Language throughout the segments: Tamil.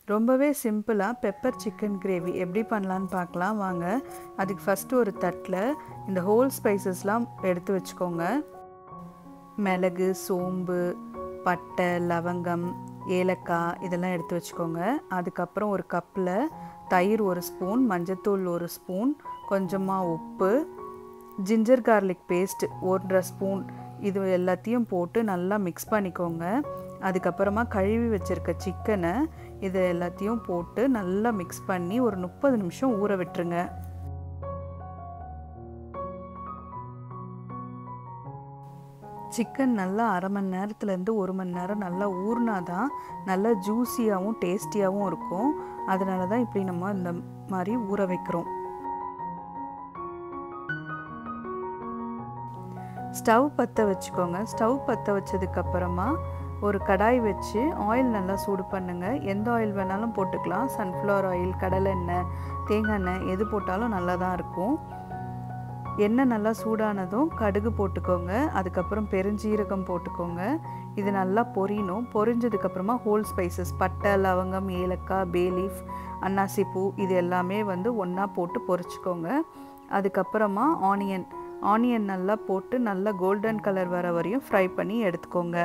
ரொம்பவே சிம்பிளாக பெப்பர் சிக்கன் கிரேவி எப்படி பண்ணலான்னு பார்க்கலாம் வாங்க. அதுக்கு ஃபஸ்ட்டு ஒரு தட்டில் இந்த ஹோல் ஸ்பைசஸ்லாம் எடுத்து வச்சுக்கோங்க. மிளகு, சோம்பு, பட்டை, லவங்கம், ஏலக்காய் இதெல்லாம் எடுத்து வச்சுக்கோங்க. அதுக்கப்புறம் ஒரு கப்பில் தயிர் 1 ஸ்பூன், மஞ்சத்தூள் 1 ஸ்பூன், கொஞ்சமாக உப்பு, ஜிஞ்சர் கார்லிக் பேஸ்ட் 1.5 ஸ்பூன், இது எல்லாத்தையும் போட்டு நல்லா மிக்ஸ் பண்ணிக்கோங்க. அதுக்கப்புறமா கழுவி வச்சுருக்க சிக்கனை இதை எல்லாத்தையும் போட்டு நல்லா மிக்ஸ் பண்ணி ஒரு 30 நிமிஷம் ஊற விட்டுருங்க. சிக்கன் நல்லா அரை மணி நேரத்துலேருந்து 1 மணி நேரம் நல்லா ஊறினா தான் நல்லா ஜூஸியாகவும் டேஸ்டியாகவும் இருக்கும். அதனால தான் இப்படி நம்ம இந்த மாதிரி ஊற வைக்கிறோம். ஸ்டவ் பற்ற வச்சுக்கோங்க. ஸ்டவ் பற்ற வச்சதுக்கப்புறமா ஒரு கடாய் வச்சு ஆயில் நல்லா சூடு பண்ணுங்கள். எந்த ஆயில் வேணாலும் போட்டுக்கலாம். சன்ஃப்ளவர் ஆயில், கடலை எண்ணெய், தேங்காய் எண்ணெய் எது போட்டாலும் நல்லா தான் இருக்கும். எண்ணெய் நல்லா சூடானதும் கடுகு போட்டுக்கோங்க. அதுக்கப்புறம் பெருஞ்சீரகம் போட்டுக்கோங்க. இது நல்லா பொரியணும். பொரிஞ்சதுக்கப்புறமா ஹோல் ஸ்பைசஸ் பட்டை, லவங்கம், ஏலக்காய், பே லீஃப், அன்னாசி பூ இது எல்லாமே ஒன்றா போட்டு பொரிச்சுக்கோங்க. அதுக்கப்புறமா ஆனியன் நல்லா போட்டு நல்லா கோல்டன் கலர் வர வரையும் ஃப்ரை பண்ணி எடுத்துக்கோங்க.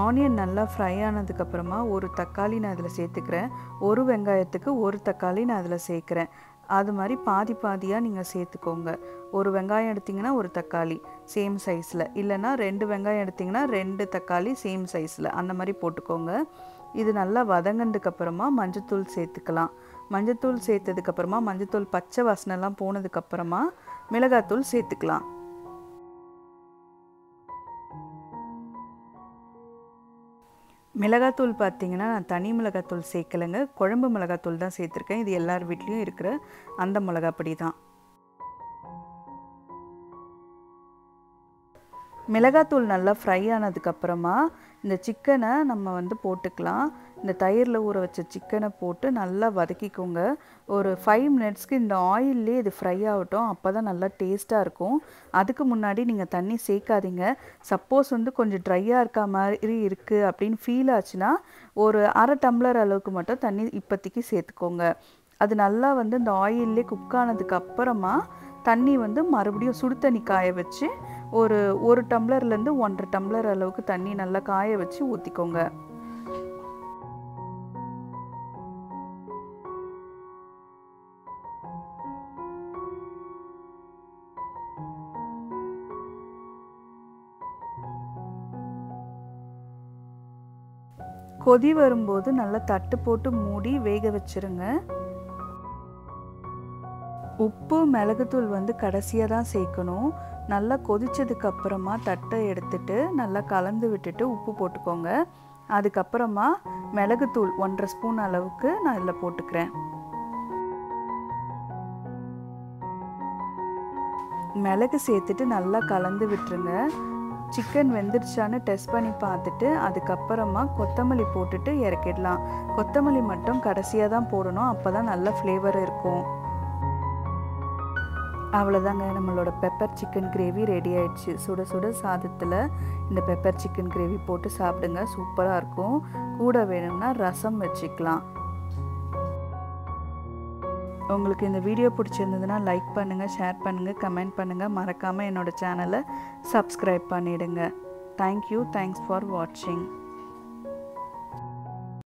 ஆனியன் நல்லா ஃப்ரை ஆனதுக்கப்புறமா ஒரு தக்காளி நான் அதில் சேர்த்துக்கிறேன். ஒரு வெங்காயத்துக்கு ஒரு தக்காளி நான் அதில் சேர்க்குறேன். அது மாதிரி பாதி பாதியாக நீங்கள் சேர்த்துக்கோங்க. ஒரு வெங்காயம் எடுத்திங்கன்னா ஒரு தக்காளி சேம் சைஸில், இல்லைனா 2 வெங்காயம் எடுத்திங்கன்னா 2 தக்காளி சேம் சைஸில் அந்த மாதிரி போட்டுக்கோங்க. இது நல்லா வதங்கினதுக்கப்புறமா மஞ்சத்தூள் சேர்த்துக்கலாம். மஞ்சத்தூள் சேர்த்ததுக்கப்புறமா மஞ்சத்தூள் பச்சை வாசனைலாம் போனதுக்கப்புறமா மிளகாத்தூள் சேர்த்துக்கலாம். மிளகாத்தூள் பார்த்திங்கன்னா நான் தனி மிளகாத்தூள் சேர்க்கலைங்க, குழம்பு மிளகாத்தூள் தான் சேர்த்துருக்கேன். இது எல்லார் வீட்லேயும் இருக்கிற அந்த மிளகாப்பொடி தான். மிளகாத்தூள் நல்லா ஃப்ரை ஆனதுக்கப்புறமா இந்த சிக்கனை நம்ம போட்டுக்கலாம். இந்த தயிரில் ஊற வச்ச சிக்கனை போட்டு நல்லா வதக்கிக்கோங்க. ஒரு 5 மினிட்ஸ்க்கு இந்த ஆயிலே இது ஃப்ரை ஆகட்டும். அப்போ தான் நல்லா டேஸ்ட்டாக இருக்கும். அதுக்கு முன்னாடி நீங்கள் தண்ணி சேர்க்காதீங்க. சப்போஸ் கொஞ்சம் ட்ரையாக இருக்க மாதிரி இருக்குது அப்படின்னு ஃபீல் ஆச்சுன்னா ஒரு அரை டம்ளர் அளவுக்கு மட்டும் தண்ணி இப்போதைக்கு சேர்த்துக்கோங்க. அது நல்லா இந்த ஆயிலே குக் ஆனதுக்கு அப்புறமா தண்ணி மறுபடியும் சுடு தண்ணி காய வச்சு ஒரு டம்ளர்லேருந்து 1.5 டம்ளர் அளவுக்கு தண்ணி நல்லா காய வச்சு ஊற்றிக்கோங்க. கொதி வரும்போது நல்லா தட்டு போட்டு மூடி வேக வச்சிருங்க. உப்பு, மிளகுத்தூள் கடைசியாக தான் சேர்க்கணும். நல்லா கொதிச்சதுக்கு அப்புறமா தட்டை எடுத்துட்டு நல்லா கலந்து விட்டுட்டு உப்பு போட்டுக்கோங்க. அதுக்கப்புறமா மிளகுத்தூள் 1.5 ஸ்பூன் அளவுக்கு நான் இதில் போட்டுக்கிறேன். மிளகு சேர்த்துட்டு நல்லா கலந்து விட்டுருங்க. சிக்கன் வெந்துருச்சான்னு டெஸ்ட் பண்ணி பார்த்துட்டு அதுக்கப்புறமா கொத்தமல்லி போட்டுட்டு இறக்கிடலாம். கொத்தமல்லி மட்டும் கடைசியாக தான் போடணும். அப்போ தான் நல்ல ஃப்ளேவர் இருக்கும். அவ்வளோதாங்க, நம்மளோட பெப்பர் சிக்கன் கிரேவி ரெடி ஆயிடுச்சு. சுட சுட சாதத்தில் இந்த பெப்பர் சிக்கன் கிரேவி போட்டு சாப்பிடுங்க, சூப்பராக இருக்கும். கூட வேணும்னா ரசம் வச்சுக்கலாம். உங்களுக்கு இந்த வீடியோ பிடிச்சிருந்ததுன்னா லைக் பண்ணுங்கள், ஷேர் பண்ணுங்கள், கமெண்ட் பண்ணுங்கள். மறக்காமல் என்னோடய சேனலை சப்ஸ்கிரைப் பண்ணிவிடுங்க. தேங்க்யூ. தேங்க்ஸ் ஃபார் வாட்சிங்.